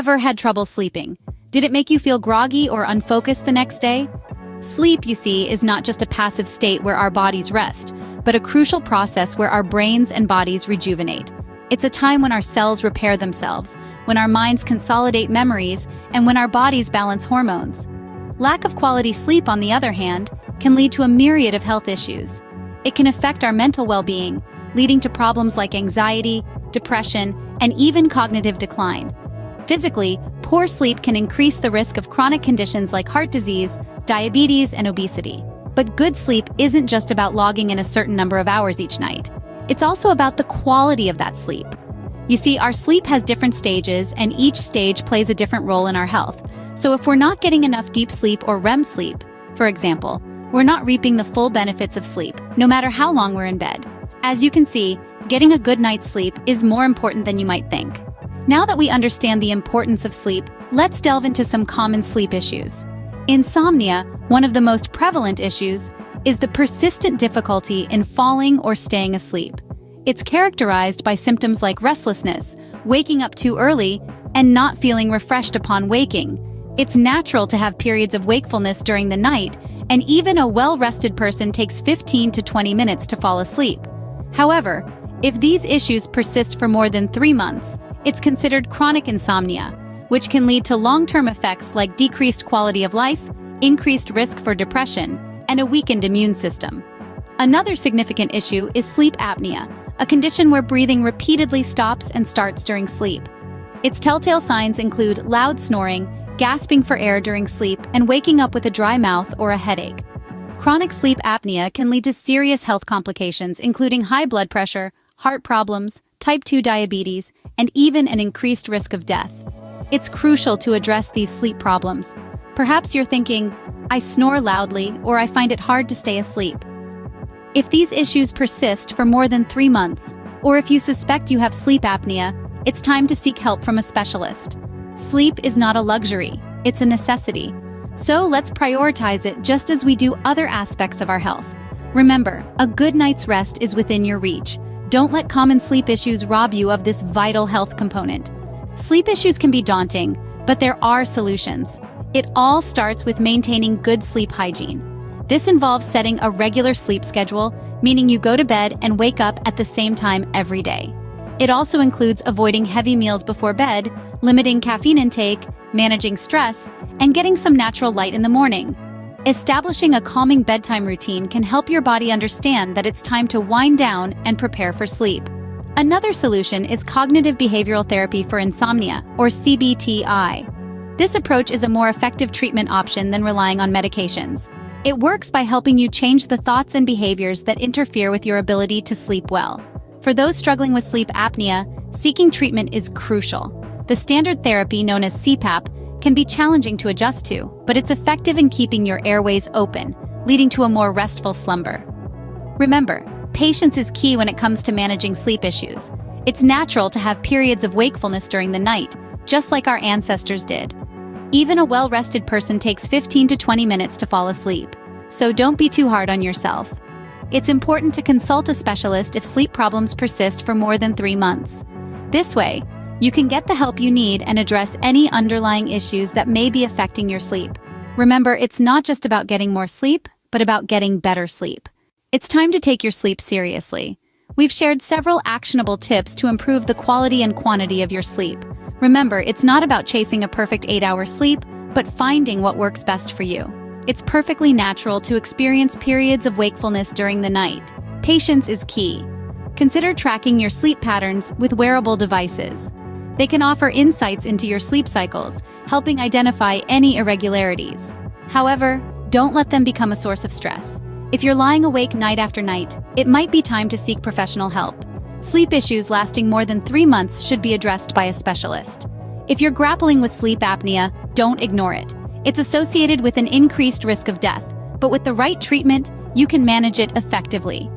ever had trouble sleeping? Did it make you feel groggy or unfocused the next day? Sleep, you see, is not just a passive state where our bodies rest, but a crucial process where our brains and bodies rejuvenate. It's a time when our cells repair themselves, when our minds consolidate memories, and when our bodies balance hormones. Lack of quality sleep, on the other hand, can lead to a myriad of health issues. It can affect our mental well-being, leading to problems like anxiety, depression, and even cognitive decline. Physically, poor sleep can increase the risk of chronic conditions like heart disease, diabetes, and obesity. But good sleep isn't just about logging in a certain number of hours each night. It's also about the quality of that sleep. You see, our sleep has different stages, and each stage plays a different role in our health. So if we're not getting enough deep sleep or REM sleep, for example, we're not reaping the full benefits of sleep, no matter how long we're in bed. As you can see, getting a good night's sleep is more important than you might think. Now that we understand the importance of sleep, let's delve into some common sleep issues. Insomnia, one of the most prevalent issues, is the persistent difficulty in falling or staying asleep. It's characterized by symptoms like restlessness, waking up too early, and not feeling refreshed upon waking. It's natural to have periods of wakefulness during the night, and even a well-rested person takes 15 to 20 minutes to fall asleep. However, if these issues persist for more than 3 months, it's considered chronic insomnia, which can lead to long-term effects like decreased quality of life, increased risk for depression, and a weakened immune system. Another significant issue is sleep apnea, a condition where breathing repeatedly stops and starts during sleep. Its telltale signs include loud snoring, gasping for air during sleep, and waking up with a dry mouth or a headache. Chronic sleep apnea can lead to serious health complications, including high blood pressure, heart problems, type 2 diabetes, and even an increased risk of death. It's crucial to address these sleep problems. Perhaps you're thinking, I snore loudly, or I find it hard to stay asleep. If these issues persist for more than 3 months, or if you suspect you have sleep apnea, it's time to seek help from a specialist. Sleep is not a luxury, it's a necessity. So let's prioritize it just as we do other aspects of our health. Remember, a good night's rest is within your reach. Don't let common sleep issues rob you of this vital health component. Sleep issues can be daunting, but there are solutions. It all starts with maintaining good sleep hygiene. This involves setting a regular sleep schedule, meaning you go to bed and wake up at the same time every day. It also includes avoiding heavy meals before bed, limiting caffeine intake, managing stress, and getting some natural light in the morning. Establishing a calming bedtime routine can help your body understand that it's time to wind down and prepare for sleep. Another solution is cognitive behavioral therapy for insomnia, or CBTI. This approach is a more effective treatment option than relying on medications. It works by helping you change the thoughts and behaviors that interfere with your ability to sleep well. For those struggling with sleep apnea, seeking treatment is crucial. The standard therapy, known as CPAP, can be challenging to adjust to, but it's effective in keeping your airways open, leading to a more restful slumber. Remember, patience is key when it comes to managing sleep issues. It's natural to have periods of wakefulness during the night, just like our ancestors did. Even a well-rested person takes 15 to 20 minutes to fall asleep, so don't be too hard on yourself. It's important to consult a specialist if sleep problems persist for more than 3 months. This way, you can get the help you need and address any underlying issues that may be affecting your sleep. Remember, it's not just about getting more sleep, but about getting better sleep. It's time to take your sleep seriously. We've shared several actionable tips to improve the quality and quantity of your sleep. Remember, it's not about chasing a perfect 8-hour sleep, but finding what works best for you. It's perfectly natural to experience periods of wakefulness during the night. Patience is key. Consider tracking your sleep patterns with wearable devices. They can offer insights into your sleep cycles, helping identify any irregularities. However, don't let them become a source of stress. If you're lying awake night after night, it might be time to seek professional help. Sleep issues lasting more than 3 months should be addressed by a specialist. If you're grappling with sleep apnea, don't ignore it. It's associated with an increased risk of death, but with the right treatment, you can manage it effectively.